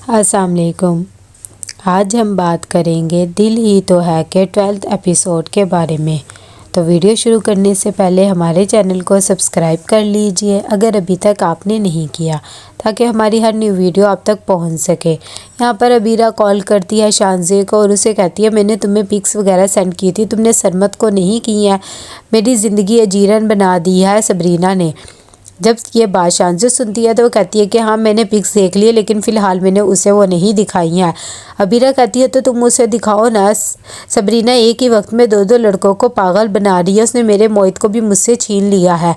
अस्सलाम वालेकुम। आज हम बात करेंगे दिल ही तो है के 12th एपिसोड के बारे में। तो वीडियो शुरू करने से पहले हमारे चैनल को सब्सक्राइब कर लीजिए अगर अभी तक आपने नहीं किया, ताकि हमारी हर न्यू वीडियो आप तक पहुंच सके। यहाँ पर अबीरा कॉल करती है शानज़े को और उसे कहती है मैंने तुम्हें पिक्स वगैरह सेंड की थी, तुमने सरमत को नहीं की है। मेरी ज़िंदगी अजीरन बना दी है सबरीना ने। जब ये बात शानज़े सुनती है तो वो कहती है कि हाँ मैंने पिक्स देख लिए, लेकिन फ़िलहाल मैंने उसे वो नहीं दिखाई हैं। अबीरा कहती है तो तुम उसे दिखाओ ना। सबरीना एक ही वक्त में दो लड़कों को पागल बना रही है, उसने मेरे मोहित को भी मुझसे छीन लिया है।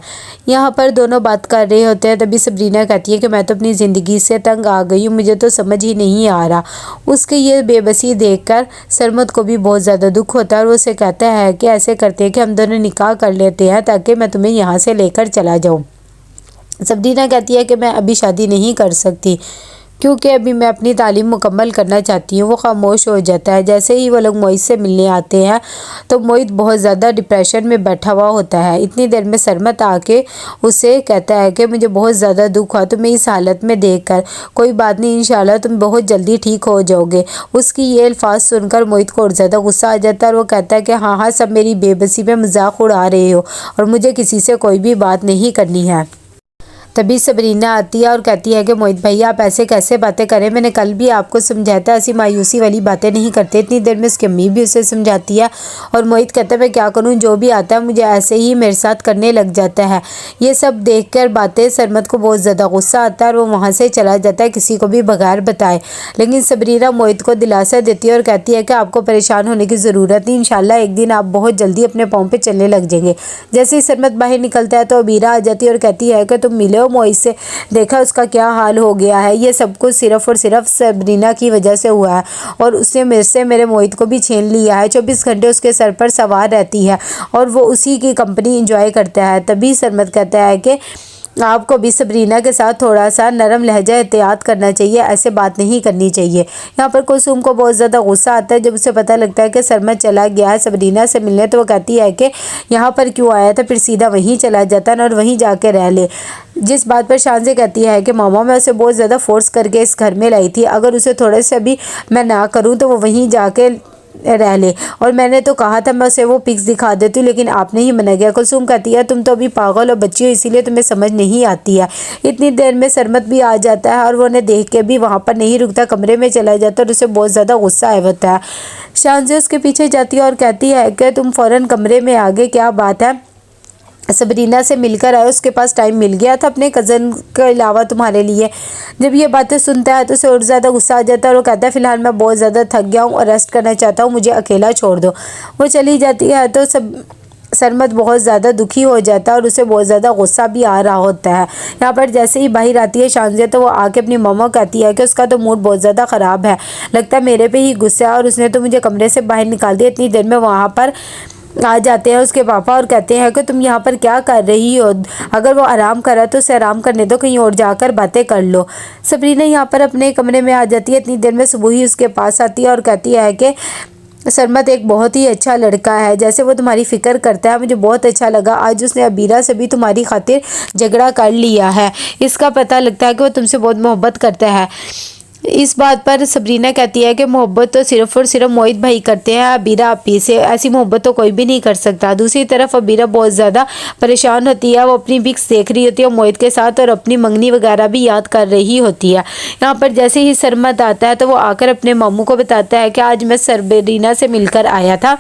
यहाँ पर दोनों बात कर रहे होते हैं, तभी सबरीना कहती है कि मैं तो अपनी ज़िंदगी से तंग आ गई हूँ, मुझे तो समझ ही नहीं आ रहा। उसके ये बेबसी देखकर सरमत को भी बहुत ज़्यादा दुख होता है और उसे कहता है कि ऐसे करते हैं कि हम दोनों निकाह कर लेते हैं ताकि मैं तुम्हें यहाँ से लेकर चला जाऊँ। सबरीना कहती है कि मैं अभी शादी नहीं कर सकती क्योंकि अभी मैं अपनी तालीम मुकम्मल करना चाहती हूँ। वो खामोश हो जाता है। जैसे ही वो लोग मोहित से मिलने आते हैं तो मोहित बहुत ज़्यादा डिप्रेशन में बैठा हुआ होता है। इतनी देर में सरमत आके उसे कहता है कि मुझे बहुत ज़्यादा दुख हुआ तुम्हें इस हालत में देखकर, कोई बात नहीं इंशाल्लाह तुम बहुत जल्दी ठीक हो जाओगे। उसकी ये अल्फाज सुनकर मोहित को और ज़्यादा गुस्सा आ जाता है और वो कहता है कि हाँ हाँ सब मेरी बेबसी में मजाक उड़ा रहे हो और मुझे किसी से कोई भी बात नहीं करनी है। तभी सबरीना आती है और कहती है कि मोहित भैया आप ऐसे कैसे बातें करें, मैंने कल भी आपको समझाया था ऐसी मायूसी वाली बातें नहीं करते। इतनी देर में उसकी अम्मी भी उसे समझाती है और मोहित कहता है मैं क्या करूं, जो भी आता है मुझे ऐसे ही मेरे साथ करने लग जाता है। ये सब देखकर बातें सरमत को बहुत ज़्यादा गुस्सा आता है और वो वहाँ से चला जाता है किसी को भी बगैर बताए। लेकिन सबरीना मोहित को दिलासा देती है और कहती है कि आपको परेशान होने की ज़रूरत नहीं, इंशाल्लाह एक दिन आप बहुत जल्दी अपने पाँव पे चलने लग जाएंगे। जैसे ही सरमत बाहर निकलता है तो अबीरा आ जाती है और कहती है कि तुम मिले मोहित से, देखा उसका क्या हाल हो गया है। ये सब कुछ सिर्फ और सिर्फ सबरीना की वजह से हुआ है और उसने मेरे से मेरे मोहित को भी छीन लिया है। 24 घंटे उसके सर पर सवार रहती है और वो उसी की कंपनी एंजॉय करता है। तभी सरमत कहता है कि आपको भी सबरीना के साथ थोड़ा सा नरम लहजा एहतियात करना चाहिए, ऐसे बात नहीं करनी चाहिए। यहाँ पर कुसुम को बहुत ज़्यादा गुस्सा आता है जब उसे पता लगता है कि सरमत चला गया है सबरीना से मिलने। तो वो कहती है कि यहाँ पर क्यों आया था, फिर सीधा वहीं चला जाता है और वहीं जाके रह ले। जिस बात पर शानज़े कहती है कि मामा मैं उसे बहुत ज़्यादा फोर्स करके इस घर में लाई थी, अगर उसे थोड़े से भी मैं ना करूँ तो वो वहीं जाके रह ले, और मैंने तो कहा था मैं उसे वो पिक्स दिखा देती हूँ लेकिन आपने ही मना किया। कुलसुम कहती है तुम तो अभी पागल और बच्ची हो इसीलिए तुम्हें समझ नहीं आती है। इतनी देर में सरमत भी आ जाता है और वो उन्हें देख के भी वहाँ पर नहीं रुकता, कमरे में चला जाता है और उसे बहुत ज़्यादा गुस्सा आया होता है। शानज़े उसके पीछे जाती है और कहती है कि तुम फ़ौरन कमरे में आ गए, क्या बात है, सबरीना से मिलकर आए, उसके पास टाइम मिल गया था अपने कज़न के अलावा तुम्हारे लिए। जब ये बातें सुनता है तो उसे और ज़्यादा गुस्सा आ जाता है और वो कहता है फ़िलहाल मैं बहुत ज़्यादा थक गया हूँ और रेस्ट करना चाहता हूँ, मुझे अकेला छोड़ दो। वो चली जाती है तो सरमत बहुत ज़्यादा दुखी हो जाता है और उसे बहुत ज़्यादा गुस्सा भी आ रहा होता है। यहाँ पर जैसे ही बाहर आती है शानज़े तो वो आके अपनी मम्मा कहती है कि उसका तो मूड बहुत ज़्यादा ख़राब है, लगता है मेरे पे ही गुस्सा है और उसने तो मुझे कमरे से बाहर निकाल दिया। इतनी देर में वहाँ पर आ जाते हैं उसके पापा और कहते हैं कि तुम यहाँ पर क्या कर रही हो, अगर वो आराम कर रहा है तो उसे आराम करने दो, कहीं और जाकर बातें कर लो। सबरीना यहाँ पर अपने कमरे में आ जाती है। इतनी देर में सुबह ही उसके पास आती है और कहती है कि सरमत एक बहुत ही अच्छा लड़का है, जैसे वो तुम्हारी फ़िक्र करता है मुझे बहुत अच्छा लगा। आज उसने अबीरा से भी तुम्हारी खातिर झगड़ा कर लिया है, इसका पता लगता है कि वो तुमसे बहुत मोहब्बत करता है। इस बात पर सबरीना कहती है कि मोहब्बत तो सिर्फ और सिर्फ मोहित भाई करते हैं, अबीरा आपी से ऐसी मोहब्बत तो कोई भी नहीं कर सकता। दूसरी तरफ अबीरा बहुत ज़्यादा परेशान होती है, वो अपनी पिक्स देख रही होती है मोहित के साथ और अपनी मंगनी वगैरह भी याद कर रही होती है। यहाँ पर जैसे ही सरमत आता है तो वो आकर अपने मामू को बताता है कि आज मैं सबरीना से मिलकर आया था।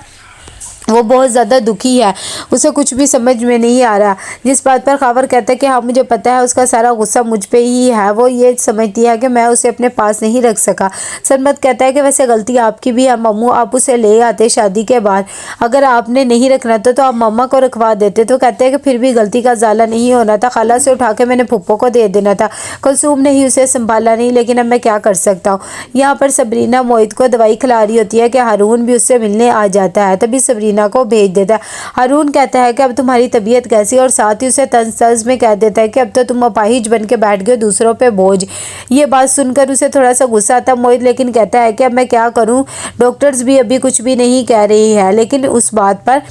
वो बहुत ज़्यादा दुखी है, उसे कुछ भी समझ में नहीं आ रहा। जिस बात पर खावर कहता है कि हाँ मुझे पता है उसका सारा गुस्सा मुझ पे ही है, वो ये समझती है कि मैं उसे अपने पास नहीं रख सका। सरमत कहता है कि वैसे गलती आपकी भी है मम्मू, आप उसे ले आते शादी के बाद, अगर आपने नहीं रखना था तो आप मम्मा को रखवा देते। तो कहते हैं कि फिर भी गलती का ज़ाला नहीं होना था, खाला से उठा के मैंने फुप्पो को दे देना था, कुलसूम ने ही उसे संभाला नहीं, लेकिन अब मैं क्या कर सकता हूँ। यहाँ पर सबरीना मोहित को दवाई खिला रही होती है कि हारून भी उससे मिलने आ जाता है, तभी सबरीना को भेज देता है। हारून कहता है कि अब तुम्हारी तबीयत कैसी, और साथ ही उसे तंज में कह देता है कि अब तो तुम अपाहिज बन के बैठ गए दूसरों पे बोझ। ये बात सुनकर उसे थोड़ा सा गुस्सा आता मोहित, लेकिन कहता है कि अब मैं क्या करूं, डॉक्टर्स भी अभी कुछ भी नहीं कह रही है। लेकिन उस बात पर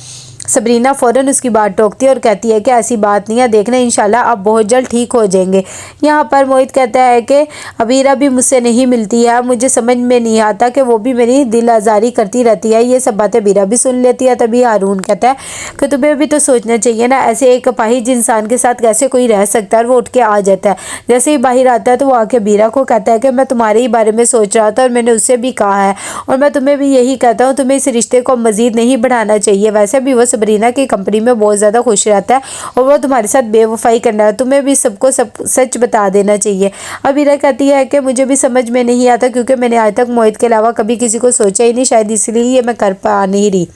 सबरीना फ़ौरन उसकी बात टोकती है और कहती है कि ऐसी बात नहीं है, देखना इंशाल्लाह आप बहुत जल्द ठीक हो जाएंगे। यहाँ पर मोहित कहता है कि अबीरा भी मुझसे नहीं मिलती है, मुझे समझ में नहीं आता कि वो भी मेरी दिल आज़ारी करती रहती है। ये सब बातें अबीरा भी सुन लेती है। तभी हारून कहता है कि तुम्हें भी तो सोचना चाहिए ना, ऐसे एक अपाहिज इंसान के साथ कैसे कोई रह सकता है। और वो उठ के आ जाता है। जैसे ही बाहर आता है तो वो आके अबीरा को कहता है कि मैं तुम्हारे ही बारे में सोच रहा था और मैंने उससे भी कहा है, और मैं तुम्हें भी यही कहता हूँ, तुम्हें इस रिश्ते को मज़ीद नहीं बढ़ाना चाहिए। वैसे भी वो सबरीना की कंपनी में बहुत ज़्यादा खुश रहता है और वो तुम्हारे साथ बेवफाई करना है, तुम्हें भी सबको सब सच बता देना चाहिए। अबीरा कहती है कि मुझे भी समझ में नहीं आता, क्योंकि मैंने आज तक मोहित के अलावा कभी किसी को सोचा ही नहीं, शायद इसलिए ये मैं कर पा नहीं रही।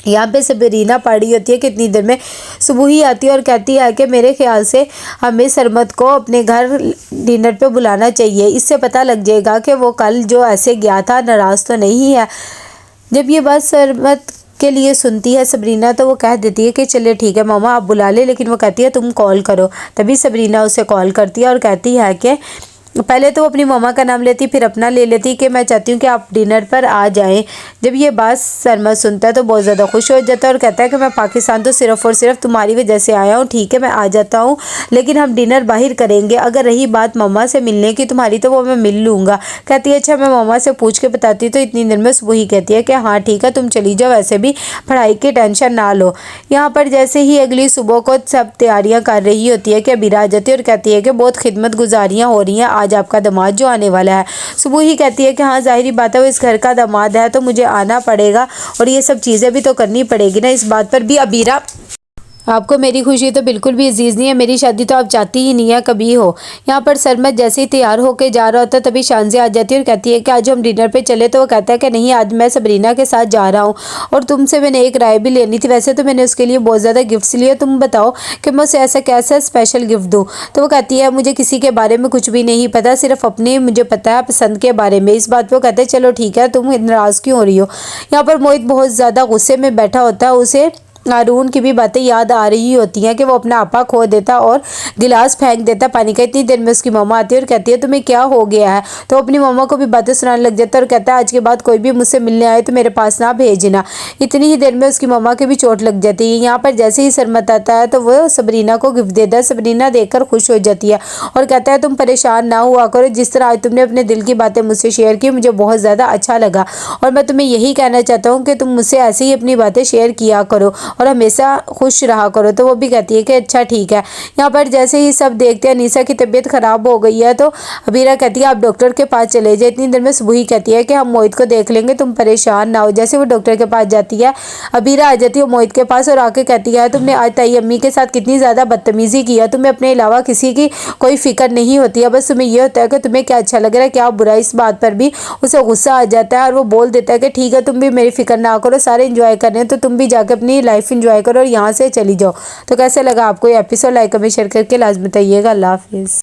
यहाँ पे सबरीना पढ़ रही होती है कि इतनी देर में सुबह ही आती है और कहती है कि मेरे ख्याल से हमें सरमत को अपने घर डिनर पे बुलाना चाहिए, इससे पता लग जाएगा कि वो कल जो ऐसे गया था नाराज़ तो नहीं है। जब ये बात सरमत के लिए सुनती है सबरीना तो वो कह देती है कि चलिए ठीक है मामा आप बुला ले, लेकिन वो कहती है तुम कॉल करो। तभी सबरीना उसे कॉल करती है और कहती है कि पहले तो वो अपनी मम्मा का नाम लेती, फिर अपना ले लेती कि मैं चाहती हूँ कि आप डिनर पर आ जाएं। जब ये बात सरमत सुनता है तो बहुत ज़्यादा खुश हो जाता है और कहता है कि मैं पाकिस्तान तो सिर्फ़ और सिर्फ तुम्हारी वजह से आया हूँ, ठीक है मैं आ जाता हूँ, लेकिन हम डिनर बाहर करेंगे। अगर रही बात मम्मा से मिलने की तुम्हारी तो वो मैं मिल लूँगा। कहती है अच्छा मैं मम्मा से पूछ के बताती। तो इतनी देर में वही कहती है कि हाँ ठीक है तुम चली जाओ, वैसे भी पढ़ाई की टेंशन ना लो। यहाँ पर जैसे ही अगली सुबह को सब तैयारियाँ कर रही होती है कि अबीरा आ जाती है और कहती है कि बहुत खिदमत गुजारियाँ हो रही हैं, आज आपका दामाद जो आने वाला है। सुबह ही कहती है कि हाँ जाहिर बात है वो इस घर का दामाद है तो मुझे आना पड़ेगा और ये सब चीज़ें भी तो करनी पड़ेगी ना। इस बात पर भी अबीरा आपको मेरी खुशी तो बिल्कुल भी अजीज़ नहीं है, मेरी शादी तो आप चाहती ही नहीं है कभी हो। यहाँ पर सरमत जैसे ही तैयार होकर जा रहा होता है तभी शानज़ी आ जाती है और कहती है कि आज हम डिनर पे चले। तो वो कहता है कि नहीं आज मैं सबरीना के साथ जा रहा हूँ और तुमसे मैंने एक राय भी लेनी थी। वैसे तो मैंने उसके लिए बहुत ज़्यादा गिफ्ट्स लिए, तुम बताओ कि मैं उसे ऐसा कैसा स्पेशल गिफ्ट दूँ। तो वो कहती है मुझे किसी के बारे में कुछ भी नहीं पता, सिर्फ अपने मुझे पता है पसंद के बारे में। इस बात पर कहते हैं चलो ठीक है तुम नाराज़ क्यों हो रही हो। यहाँ पर मोहित बहुत ज़्यादा गुस्से में बैठा होता है, उसे हारून की भी बातें याद आ रही होती हैं कि वो अपना आपा खो देता और गिलास फेंक देता पानी का। इतनी देर में उसकी मम्मा आती है और कहती है तुम्हें क्या हो गया है। तो अपनी मम्मा को भी बातें सुनाने लग जाता है और कहता है आज के बाद कोई भी मुझसे मिलने आए तो मेरे पास ना भेजना। इतनी ही देर में उसकी मम्मा की भी चोट लग जाती है। यहाँ पर जैसे ही सरमत आता है तो वो सबरीना को गिफ्ट देता है। सबरीना देखकर खुश हो जाती है और कहता है तुम परेशान ना हुआ करो, जिस तरह आज तुमने अपने दिल की बातें मुझसे शेयर की मुझे बहुत ज़्यादा अच्छा लगा और मैं तुम्हें यही कहना चाहता हूँ कि तुम मुझसे ऐसे ही अपनी बातें शेयर किया करो और हमेशा खुश रहा करो। तो वो भी कहती है कि अच्छा ठीक है। यहाँ पर जैसे ही सब देखते हैं अनीसा की तबीयत ख़राब हो गई है तो अबीरा कहती है आप डॉक्टर के पास चले जाए। इतनी देर में सुबह कहती है कि हम मोहित को देख लेंगे, तुम परेशान ना हो। जैसे वो डॉक्टर के पास जाती है अबीरा आ जाती है मोहित के पास और आके कहती है तुमने आज ताई अम्मी के साथ कितनी ज़्यादा बदतमीज़ी किया, तुम्हें अपने अलावा किसी की कोई फिक्र नहीं होती है, बस तुम्हें ये होता है कि तुम्हें क्या अच्छा लग रहा है क्या बुरा। इस बात पर भी उसे गुस्सा आ जाता है और वो बोल देता है कि ठीक है तुम भी मेरी फिक्र ना करो, सारे इंजॉय कर रहे हैं तो तुम भी जाकर अपनी लाइफ इंजॉय करो और यहाँ से चली जाओ। तो कैसे लगा आपको ये एपिसोड, लाइक कमेंट शेयर करके लाजमी बताइएगा। अल्लाह हाफिज़।